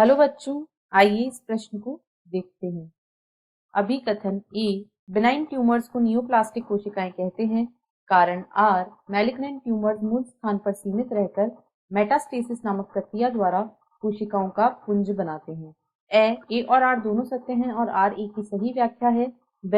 Hello बच्चों, आइए इस प्रश्न को देखते हैं। अभिकथन ए, बिनाइन ट्यूमर्स को नियोप्लास्टिक कोशिकाएं कहते हैं। कारण आर, मैलिग्नेंट ट्यूमर्स मूल स्थान पर सीमित रहकर मेटास्टेसिस नामक प्रक्रिया द्वारा कोशिकाओं का पुंज बनाते हैं। ए और आर दोनों सत्य हैं और आर ए की सही व्याख्या है। ब,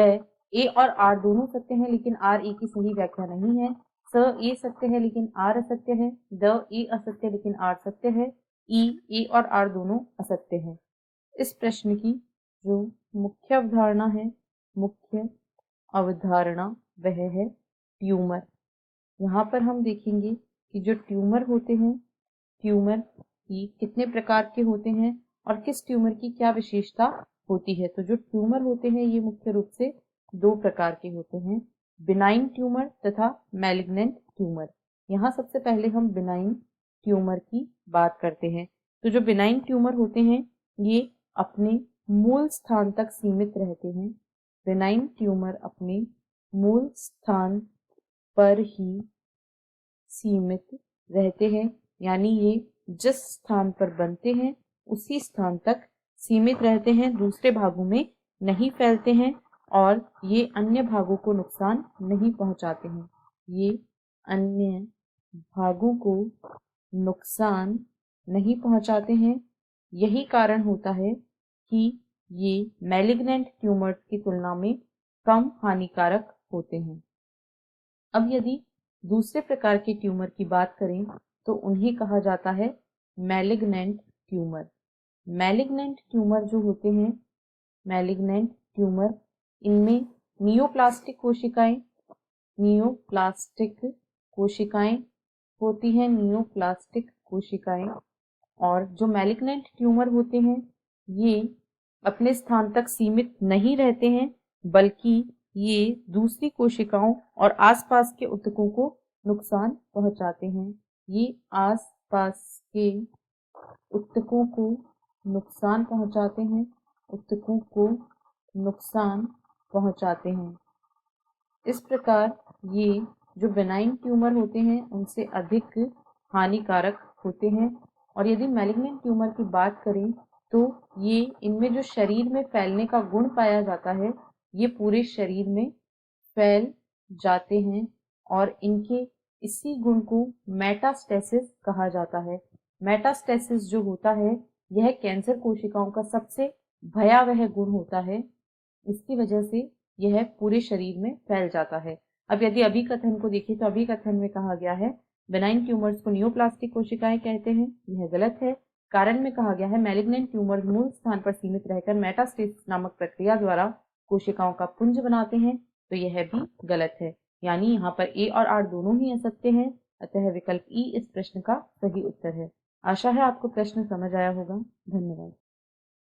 ए और आर दोनों सत्य हैं लेकिन आर ए की सही व्याख्या नहीं है। स, ए सत्य है लेकिन आर असत्य है। द, ए असत्य लेकिन आर सत्य है। ई, ए और आर दोनों असत्य हैं। इस प्रश्न की जो मुख्य अवधारणा है, मुख्य अवधारणा वह है ट्यूमर। यहाँ पर हम देखेंगे कि जो ट्यूमर होते हैं, ट्यूमर की कितने प्रकार के होते हैं और किस ट्यूमर की क्या विशेषता होती है। तो जो ट्यूमर होते हैं ये मुख्य रूप से दो प्रकार के होते हैं, बिनाइन ट्यूमर तथा मैलिग्नेंट ट्यूमर। यहाँ सबसे पहले हम बिनाइन ट्यूमर की बात करते हैं। तो जो बिनाइन ट्यूमर होते हैं ये अपने मूल स्थान तक सीमित रहते हैं। बिनाइन ट्यूमर अपने मूल स्थान पर ही सीमित रहते हैं, यानी ये जिस स्थान पर बनते हैं उसी स्थान तक सीमित रहते हैं, दूसरे भागों में नहीं फैलते हैं और ये अन्य भागों को नुकसान नहीं पहुंचाते हैं। ये अन्य भागों को नुकसान नहीं पहुंचाते हैं। यही कारण होता है कि ये मैलिग्नेंट ट्यूमर्स की तुलना में कम हानिकारक होते हैं। अब यदि दूसरे प्रकार के ट्यूमर की बात करें तो उन्हें कहा जाता है मैलिग्नेंट ट्यूमर। मैलिग्नेंट ट्यूमर जो होते हैं, मैलिग्नेंट ट्यूमर, इनमें नियोप्लास्टिक कोशिकाएं होती हैं, नियोप्लास्टिक कोशिकाएं। और जो मैलिग्नेंट ट्यूमर होते हैं ये अपने स्थान तक सीमित नहीं रहते हैं, बल्कि ये दूसरी कोशिकाओं और आसपास के ऊतकों को नुकसान पहुंचाते हैं। ये आसपास के ऊतकों को नुकसान पहुंचाते हैं, ऊतकों को नुकसान पहुंचाते हैं। इस प्रकार ये जो बेनाइन ट्यूमर होते हैं उनसे अधिक हानिकारक होते हैं। और यदि मैलिग्नेंट ट्यूमर की बात करें तो ये इनमें जो शरीर में फैलने का गुण पाया जाता है ये पूरे शरीर में फैल जाते हैं और इनके इसी गुण को मेटास्टेसिस कहा जाता है। मेटास्टेसिस जो होता है यह कैंसर कोशिकाओं का सबसे भयावह गुण होता है। इसकी वजह से यह पूरे शरीर में फैल जाता है। अब यदि अभिकथन को देखें तो अभिकथन में कहा गया है बेनाइन ट्यूमर्स को नियोप्लास्टिक कोशिकाएं कहते हैं, यह गलत है। कारण में कहा गया है मैलिग्नेंट ट्यूमर्स मूल स्थान पर सीमित रहकर मेटास्टेसिस नामक प्रक्रिया द्वारा कोशिकाओं का पुंज बनाते हैं, तो यह भी गलत है। यानी यहाँ पर ए और आर दोनों ही असत्य हैं, अतः विकल्प ई इस प्रश्न का सही उत्तर है। आशा है आपको प्रश्न समझ आया होगा। धन्यवाद।